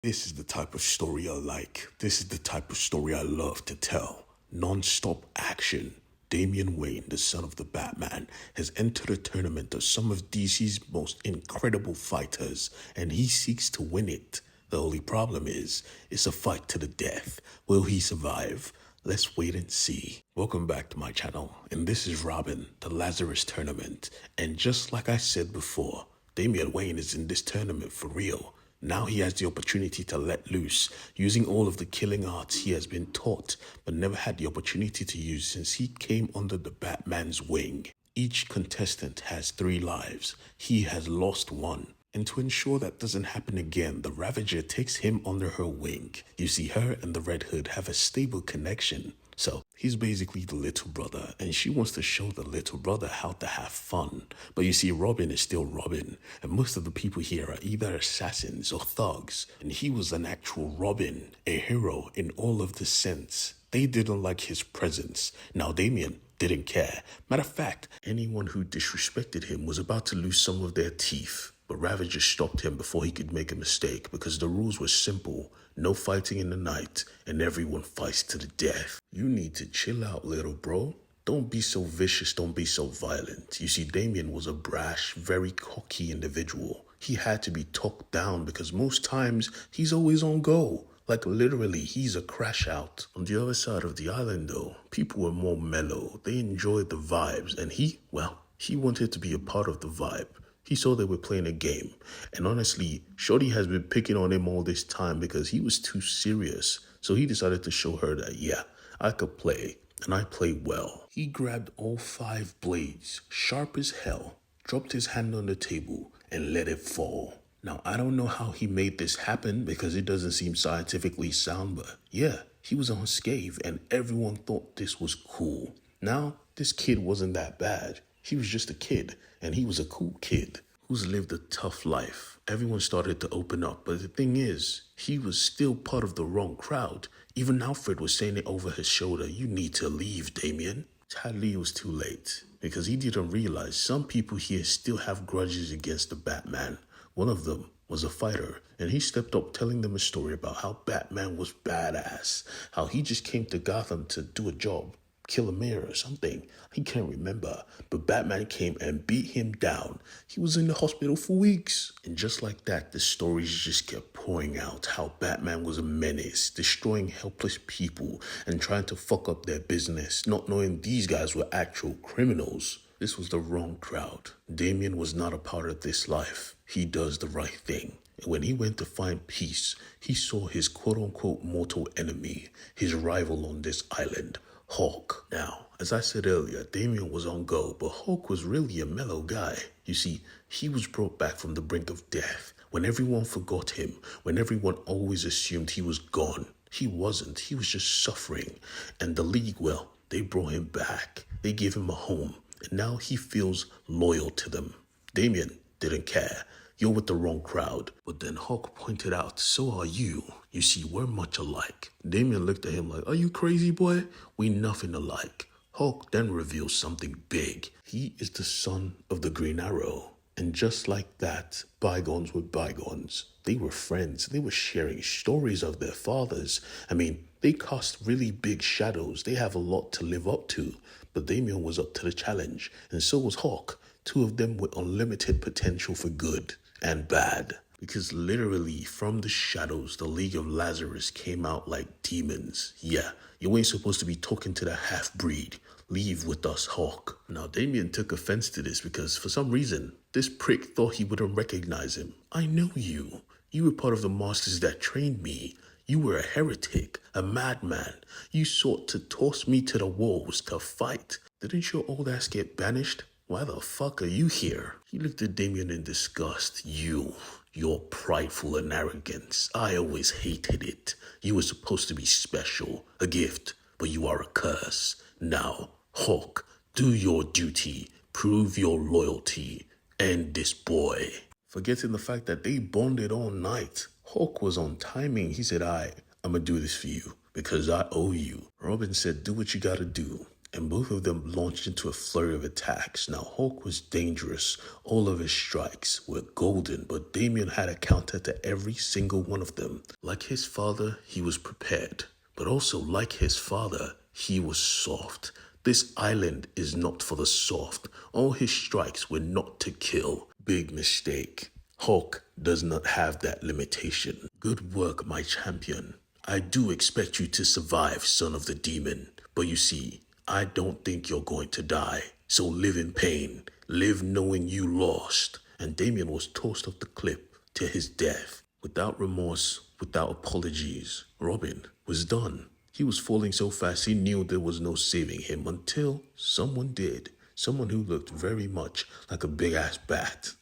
This is the type of story I like. This is the type of story I love to tell. Non-stop action. Damian Wayne, the son of the Batman, has entered a tournament of some of DC's most incredible fighters, and he seeks to win it. The only problem is, it's a fight to the death. Will he survive? Let's wait and see. Welcome back to my channel, and this is Robin, the Lazarus Tournament. And just like I said before, Damian Wayne is in this tournament for real. Now he has the opportunity to let loose, using all of the killing arts he has been taught, but never had the opportunity to use since he came under the Batman's wing. Each contestant has 3 lives. He has lost 1. And to ensure that doesn't happen again, the Ravager takes him under her wing. You see, her and the Red Hood have a stable connection. So, he's basically the little brother, and she wants to show the little brother how to have fun. But you see, Robin is still Robin, and most of the people here are either assassins or thugs. And he was an actual Robin, a hero in all of the sense. They didn't like his presence. Now, Damian didn't care. Matter of fact, anyone who disrespected him was about to lose some of their teeth. But Ravager stopped him before he could make a mistake because the rules were simple. No fighting in the night, and everyone fights to the death. You need to chill out, little bro. Don't be so vicious, don't be so violent. You see, Damian was a brash, very cocky individual. He had to be talked down because most times he's always on go. Like literally, he's a crash out. On the other side of the island though, people were more mellow. They enjoyed the vibes, and he wanted to be a part of the vibe. He saw they were playing a game. And honestly, Shorty has been picking on him all this time because he was too serious. So he decided to show her that, yeah, I could play, and I play well. He grabbed all 5 blades, sharp as hell, dropped his hand on the table, and let it fall. Now, I don't know how he made this happen because it doesn't seem scientifically sound, but yeah, he was unscathed and everyone thought this was cool. Now, this kid wasn't that bad. He was just a kid, and he was a cool kid who's lived a tough life. Everyone started to open up, but the thing is, he was still part of the wrong crowd. Even Alfred was saying it over his shoulder, "You need to leave, Damian." Sadly, it was too late, because he didn't realize some people here still have grudges against the Batman. One of them was a fighter, and he stepped up telling them a story about how Batman was badass, how he just came to Gotham to do a job, kill a mayor or something. He can't remember, but Batman came and beat him down. He was in the hospital for weeks. And just like that, the stories just kept pouring out how Batman was a menace, destroying helpless people and trying to fuck up their business, not knowing these guys were actual criminals. This was the wrong crowd. Damian was not a part of this life. He does the right thing. And when he went to find peace, he saw his quote-unquote mortal enemy, his rival on this island, Hawk. Now, as I said earlier, Damian was on go, but Hawk was really a mellow guy. You see, he was brought back from the brink of death. When everyone forgot him, when everyone always assumed he was gone, he wasn't. He was just suffering. And the League, well, they brought him back. They gave him a home, and now he feels loyal to them. Damian didn't care. You're with the wrong crowd. But then Hawk pointed out, so are you. You see, we're much alike. Damian looked at him like, are you crazy, boy? We nothing alike. Hawk then reveals something big. He is the son of the Green Arrow. And just like that, bygones were bygones. They were friends. They were sharing stories of their fathers. I mean, they cast really big shadows. They have a lot to live up to. But Damian was up to the challenge, and so was Hawk. 2 of them with unlimited potential for good and bad. Because literally from the shadows, the League of Lazarus came out like demons. Yeah, you ain't supposed to be talking to the half-breed. Leave with us, Hawk. Now, Damian took offense to this because for some reason, this prick thought he wouldn't recognize him. I know you. You were part of the masters that trained me. You were a heretic, a madman. You sought to toss me to the wolves to fight. Didn't your old ass get banished? Why the fuck are you here? He looked at Damian in disgust. You're prideful and arrogance. I always hated it. You were supposed to be special, a gift, but you are a curse. Now, Hawk, do your duty. Prove your loyalty. End this boy. Forgetting the fact that they bonded all night. Hawk was on timing. He said, I'm gonna do this for you because I owe you. Robin said, do what you gotta do. and both of them launched into a flurry of attacks. Now, Hulk was dangerous. All of his strikes were golden, but Damian had a counter to every single one of them. Like his father, he was prepared, but also like his father, he was soft. This island is not for the soft. All his strikes were not to kill. Big mistake. Hulk does not have that limitation. Good work, my champion. I do expect you to survive, son of the demon. But you see, I don't think you're going to die. So live in pain. Live knowing you lost. And Damian was tossed off the cliff to his death. Without remorse, without apologies, Robin was done. He was falling so fast he knew there was no saving him until someone did. Someone who looked very much like a big-ass bat.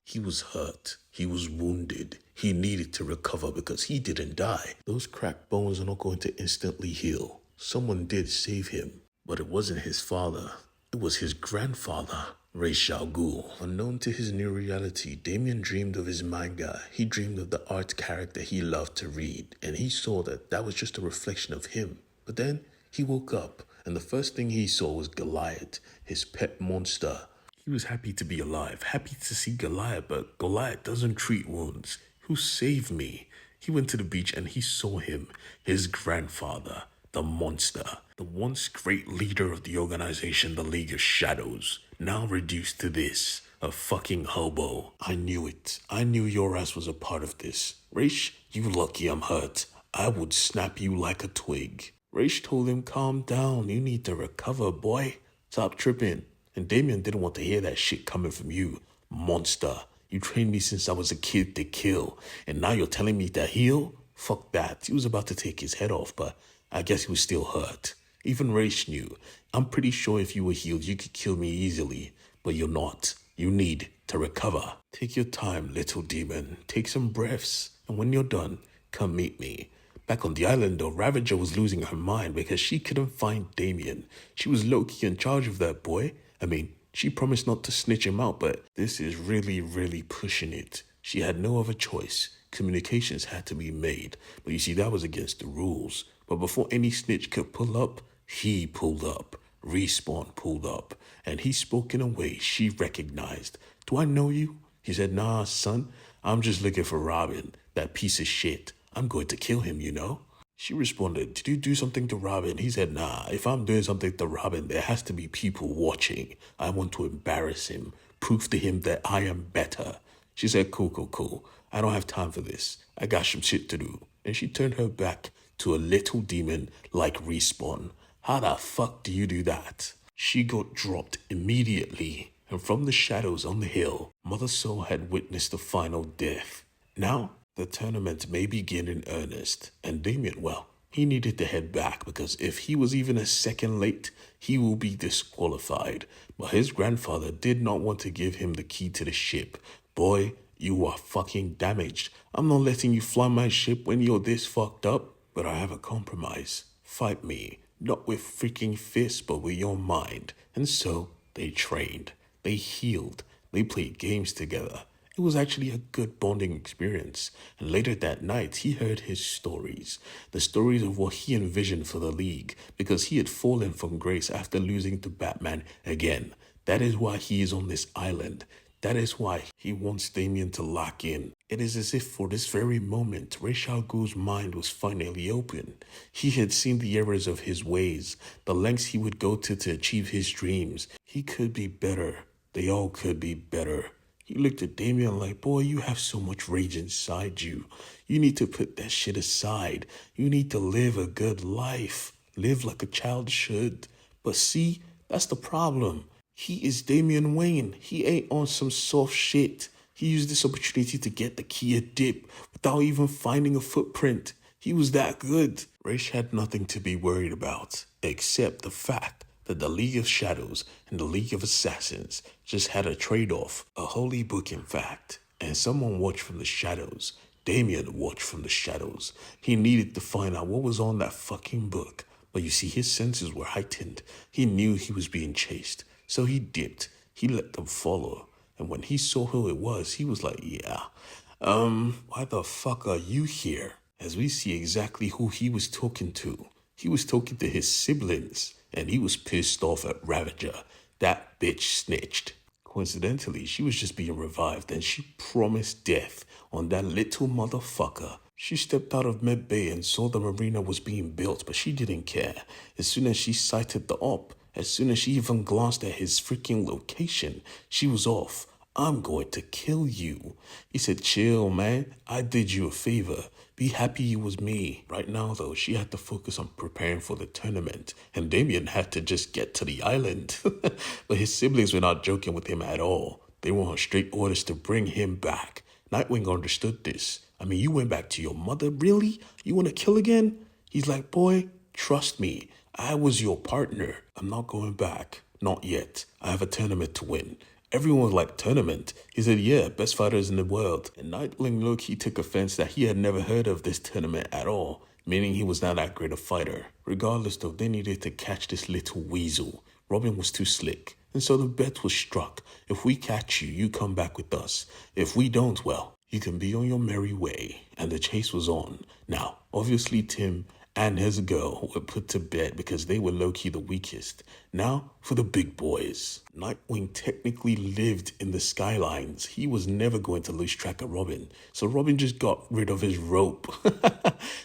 He was hurt. He was wounded. He needed to recover because he didn't die. Those cracked bones are not going to instantly heal. Someone did save him, but it wasn't his father. It was his grandfather, Ra's al Ghul. Unknown to his new reality, Damian dreamed of his manga. He dreamed of the art character he loved to read, and he saw that that was just a reflection of him. But then he woke up, and the first thing he saw was Goliath, his pet monster. He was happy to be alive, happy to see Goliath, but Goliath doesn't treat wounds. Who saved me? He went to the beach and he saw him, his grandfather, the monster, the once great leader of the organization, the League of Shadows, now reduced to this, a fucking hobo. I knew it. I knew your ass was a part of this. Raish, you lucky I'm hurt. I would snap you like a twig. Raish told him, calm down, you need to recover, boy. Stop tripping. And Damian didn't want to hear that shit coming from you. Monster, you trained me since I was a kid to kill, and now you're telling me to heal? Fuck that. He was about to take his head off, but I guess he was still hurt. Even Raish knew. I'm pretty sure if you were healed, you could kill me easily, but you're not. You need to recover. Take your time, little demon. Take some breaths, and when you're done, come meet me. Back on the island, though, Ravager was losing her mind because she couldn't find Damian. She was low-key in charge of that boy. I mean, she promised not to snitch him out, but this is really pushing it. She had no other choice. Communications had to be made. But you see, that was against the rules. But before any snitch could pull up, he pulled up. Respawn pulled up. And he spoke in a way she recognized. Do I know you? He said, nah, son. I'm just looking for Robin, that piece of shit. I'm going to kill him, you know? She responded, did you do something to Robin? He said, nah, if I'm doing something to Robin, there has to be people watching. I want to embarrass him, prove to him that I am better. She said, cool. I don't have time for this. I got some shit to do. And she turned her back to a little demon like Respawn. How the fuck do you do that? She got dropped immediately. And from the shadows on the hill, Mother Soul had witnessed the final death. Now, the tournament may begin in earnest, and Damian, well, he needed to head back because if he was even a second late, he will be disqualified. But his grandfather did not want to give him the key to the ship. Boy, you are fucking damaged. I'm not letting you fly my ship when you're this fucked up. But I have a compromise. Fight me, not with freaking fists, but with your mind. And so they trained, they healed, they played games together. It was actually a good bonding experience, and later that night he heard his stories, the stories of what he envisioned for the League, because he had fallen from grace after losing to Batman again. That is why he is on this island. That is why he wants Damian to lock in. It is as if for this very moment, Ra's al Ghul's mind was finally open. He had seen the errors of his ways, the lengths he would go to achieve his dreams. He could be better. They all could be better. He looked at Damian like, boy, you have so much rage inside you. You need to put that shit aside. You need to live a good life. Live like a child should. But see, that's the problem. He is Damian Wayne. He ain't on some soft shit. He used this opportunity to get the Kia dip without even finding a footprint. He was that good. Raish had nothing to be worried about, except the fact that the League of Shadows and the League of Assassins just had a trade-off, a holy book in fact, and someone watched from the shadows. Damian watched from the shadows. He needed to find out what was on that fucking book, but you see, his senses were heightened. He knew he was being chased, so he dipped. He let them follow, and when he saw who it was, he was like, yeah, why the fuck are you here? As we see exactly who he was talking to. He was talking to his siblings, and he was pissed off at Ravager. That bitch snitched. Coincidentally, she was just being revived, and she promised death on that little motherfucker. She stepped out of Med Bay and saw the marina was being built, but she didn't care. As soon as she sighted the op, as soon as she even glanced at his freaking location, she was off. I'm going to kill you. He said, chill, man. I did you a favor. Be happy it was me. Right now, though, she had to focus on preparing for the tournament, and Damian had to just get to the island. But his siblings were not joking with him at all. They were on straight orders to bring him back. Nightwing understood this. I mean, you went back to your mother? Really? You want to kill again? He's like, boy, trust me. I was your partner. I'm not going back. Not yet. I have a tournament to win. Everyone was like, tournament? He said, yeah, best fighters in the world. And Nightwing low-key took offense that he had never heard of this tournament at all, meaning he was not that great a fighter. Regardless though, they needed to catch this little weasel. Robin was too slick. And so the bet was struck. If we catch you, you come back with us. If we don't, well, you can be on your merry way. And the chase was on. Now, obviously Tim and his girl were put to bed because they were low-key the weakest. Now, for the big boys. Nightwing technically lived in the skylines. He was never going to lose track of Robin. So Robin just got rid of his rope.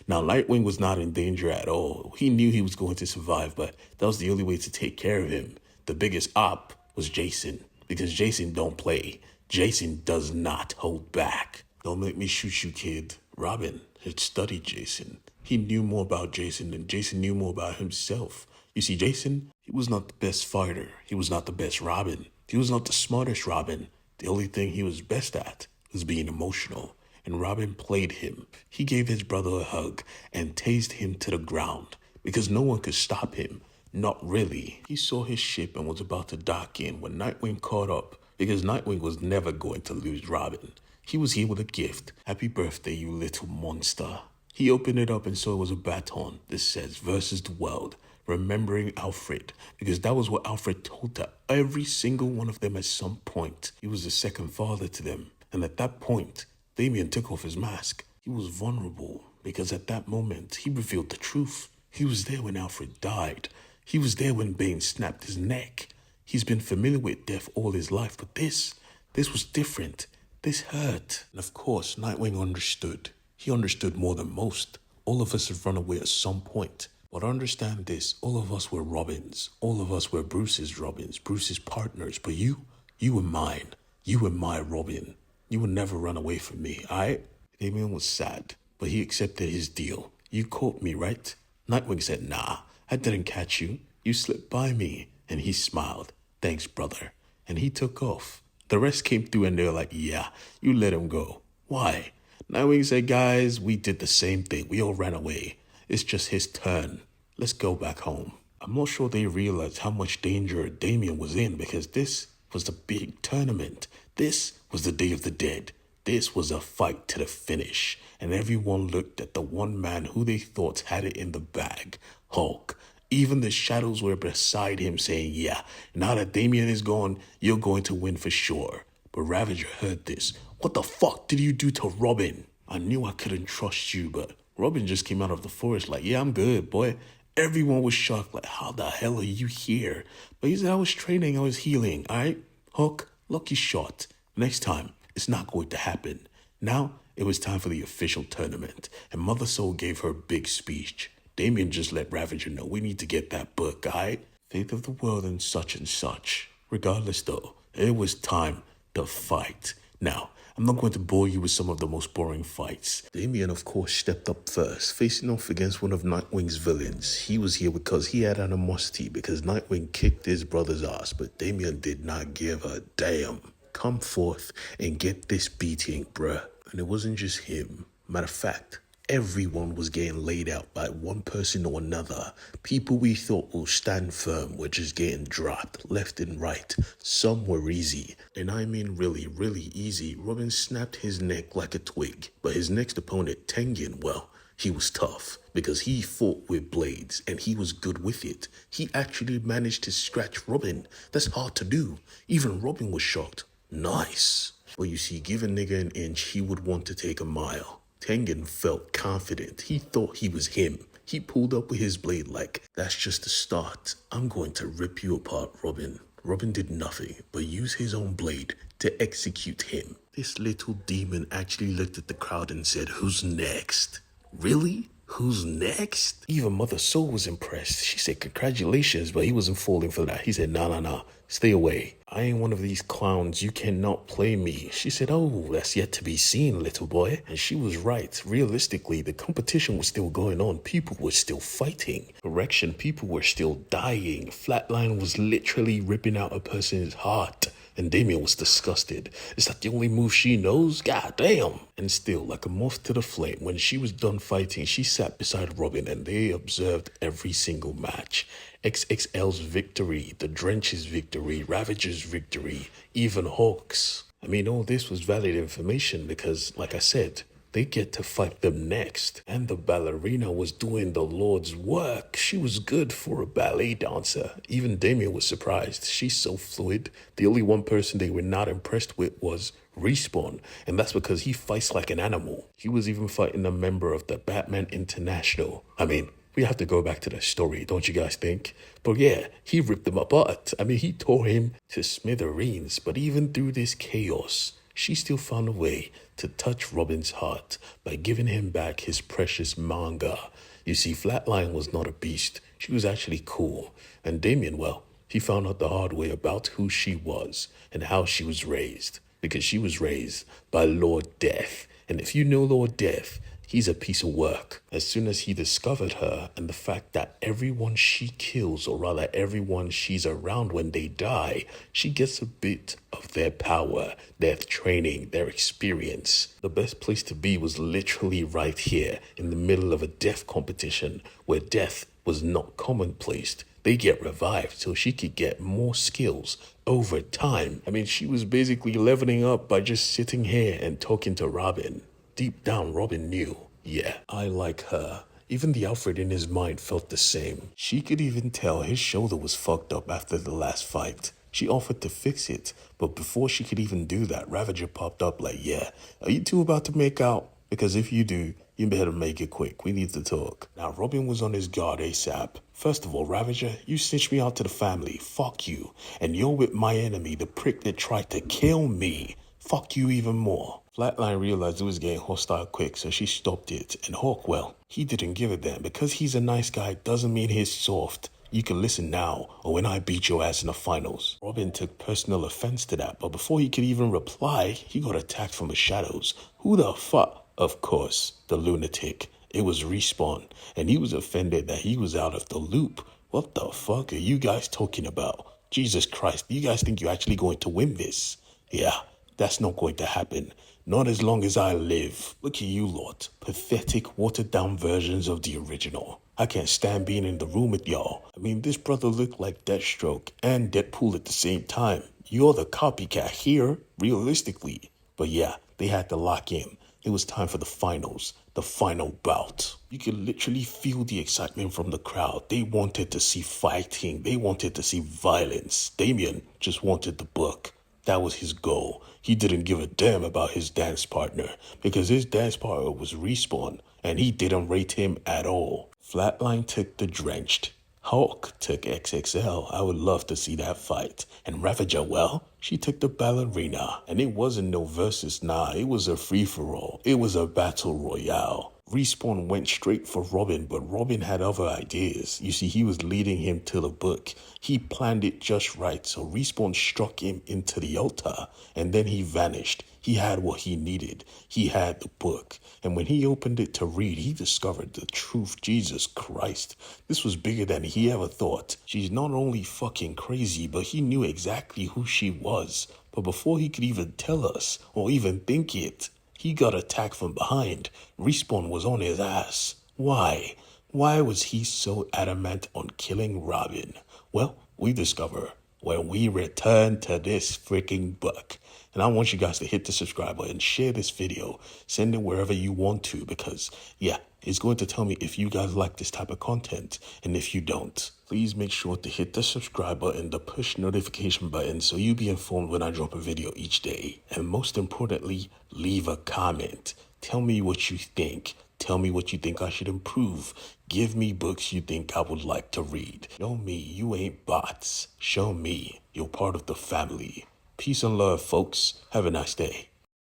Now, Nightwing was not in danger at all. He knew he was going to survive, but that was the only way to take care of him. The biggest op was Jason, because Jason don't play. Jason does not hold back. Don't make me shoot you, kid. Robin had studied Jason. He knew more about Jason than Jason knew more about himself. You see, Jason, he was not the best fighter. He was not the best Robin. He was not the smartest Robin. The only thing he was best at was being emotional. And Robin played him. He gave his brother a hug and tased him to the ground because no one could stop him. Not really. He saw his ship and was about to dock in when Nightwing caught up, because Nightwing was never going to lose Robin. He was here with a gift. Happy birthday, you little monster. He opened it up and saw it was a baton. This says, versus the world, remembering Alfred, because that was what Alfred told to every single one of them at some point. He was the second father to them. And at that point, Damian took off his mask. He was vulnerable, because at that moment, he revealed the truth. He was there when Alfred died. He was there when Bane snapped his neck. He's been familiar with death all his life, but this was different. This hurt. And of course, Nightwing understood. He understood more than most. All of us have run away at some point. But understand this, all of us were Robins. All of us were Bruce's Robins, Bruce's partners. But you were mine. You were my Robin. You would never run away from me, alright? Damian was sad, but he accepted his deal. You caught me, right? Nightwing said, nah. I didn't catch you. You slipped by me. And he smiled. Thanks, brother. And he took off. The rest came through and they were like, yeah, you let him go. Why? Nightwing said, guys, we did the same thing. We all ran away. It's just his turn. Let's go back home. I'm not sure they realized how much danger Damian was in, because this was the big tournament. This was the Day of the Dead. This was a fight to the finish. And everyone looked at the one man who they thought had it in the bag. Hulk. Even the shadows were beside him saying, yeah, now that Damian is gone, you're going to win for sure. But Ravager heard this. What the fuck did you do to Robin? I knew I couldn't trust you, but Robin just came out of the forest like, yeah, I'm good, boy. Everyone was shocked, like, how the hell are you here? But he said, I was training, I was healing, alright? Hulk, lucky shot. Next time, it's not going to happen. Now, it was time for the official tournament, and Mother Soul gave her big speech. Damian just let Ravager know, we need to get that book, alright? Fate of the world and such. Regardless though, it was time to fight. Now, I'm not going to bore you with some of the most boring fights. Damian, of course, stepped up first, facing off against one of Nightwing's villains. He was here because he had animosity, because Nightwing kicked his brother's ass, but Damian did not give a damn. Come forth and get this beating, bruh. And it wasn't just him. Matter of fact, everyone was getting laid out by one person or another. People we thought will stand firm were just getting dropped left and right. Some were easy. And I mean really, really easy. Robin snapped his neck like a twig. But his next opponent, Tengen, well, he was tough because he fought with blades and he was good with it. He actually managed to scratch Robin. That's hard to do. Even Robin was shocked. Nice. Well, you see, give a nigga an inch, he would want to take a mile. Tengen felt confident. He thought he was him. He pulled up with his blade like, that's just the start. I'm going to rip you apart, Robin. Robin did nothing but use his own blade to execute him. This little demon actually looked at the crowd and said, who's next? Really? Who's next? Even Mother Soul was impressed. She said, congratulations, but he wasn't falling for that. He said, nah, stay away. I ain't one of these clowns. You cannot play me. She said, oh, that's yet to be seen, little boy. And she was right. Realistically, the competition was still going on. People were still fighting. Correction, people were still dying. Flatline was literally ripping out a person's heart. And Damian was disgusted. Is that the only move she knows? God damn. And still, like a moth to the flame, when she was done fighting, she sat beside Robin and they observed every single match. XXL's victory, the Drench's victory, Ravager's victory, even Hawk's. I mean, all this was valid information because, like I said, they get to fight them next. And the ballerina was doing the Lord's work. She was good for a ballet dancer. Even Damian was surprised. She's so fluid. The only one person they were not impressed with was Respawn. And that's because he fights like an animal. He was even fighting a member of the Batman International. I mean, we have to go back to the story, don't you guys think? But yeah, he ripped them apart. I mean, he tore him to smithereens. But even through this chaos, she still found a way to touch Robin's heart by giving him back his precious manga. You see, Flatline was not a beast. She was actually cool. And Damian, well, he found out the hard way about who she was and how she was raised. Because she was raised by Lord Death. And if you know Lord Death, he's a piece of work. As soon as he discovered her and the fact that everyone she kills, or rather everyone she's around when they die, she gets a bit of their power, their training, their experience. The best place to be was literally right here in the middle of a death competition where death was not commonplace. They get revived so she could get more skills over time. I mean, she was basically leveling up by just sitting here and talking to Robin. Deep down, Robin knew, yeah, I like her. Even the Alfred in his mind felt the same. She could even tell his shoulder was fucked up after the last fight. She offered to fix it, but before she could even do that, Ravager popped up like, yeah, are you two about to make out? Because if you do, you better make it quick. We need to talk. Now, Robin was on his guard ASAP. First of all, Ravager, you snitched me out to the family. Fuck you. And you're with my enemy, the prick that tried to kill me. Fuck you even more. Flatline realized it was getting hostile quick, so she stopped it. And Hawk, well, he didn't give a damn. Because he's a nice guy doesn't mean he's soft. You can listen now, or when I beat your ass in the finals. Robin took personal offense to that, but before he could even reply, he got attacked from the shadows. Who the fuck? Of course, the lunatic. It was Respawn, and he was offended that he was out of the loop. What the fuck are you guys talking about? Jesus Christ, you guys think you're actually going to win this? Yeah, that's not going to happen. Not as long as I live. Look at you lot. Pathetic, watered-down versions of the original. I can't stand being in the room with y'all. I mean, this brother looked like Deathstroke and Deadpool at the same time. You're the copycat here, realistically. But yeah, they had to lock in. It was time for the finals, the final bout. You could literally feel the excitement from the crowd. They wanted to see fighting. They wanted to see violence. Damian just wanted the book. That was his goal. He didn't give a damn about his dance partner because his dance partner was Respawn and he didn't rate him at all. Flatline took the Drenched. Hawk took XXL. I would love to see that fight. And Ravager, well, she took the ballerina. And it wasn't no versus, nah. It was a free-for-all. It was a battle royale. Respawn went straight for Robin, but Robin had other ideas. You see, he was leading him to the book. He planned it just right, so Respawn struck him into the altar, and then he vanished. He had what he needed. He had the book. And when he opened it to read, he discovered the truth. Jesus Christ. This was bigger than he ever thought. She's not only fucking crazy, but he knew exactly who she was. But before he could even tell us, or even think it, he got attacked from behind. Respawn was on his ass. Why? Why was he so adamant on killing Robin? Well, we discover when we return to this freaking book. And I want you guys to hit the subscribe button, share this video, send it wherever you want to, because, yeah, it's going to tell me if you guys like this type of content. And if you don't, please make sure to hit the subscribe button, the push notification button, so you'll be informed when I drop a video each day. And most importantly, leave a comment. Tell me what you think. Tell me what you think I should improve. Give me books you think I would like to read. Show me you ain't bots. Show me you're part of the family. Peace and love, folks. Have a nice day.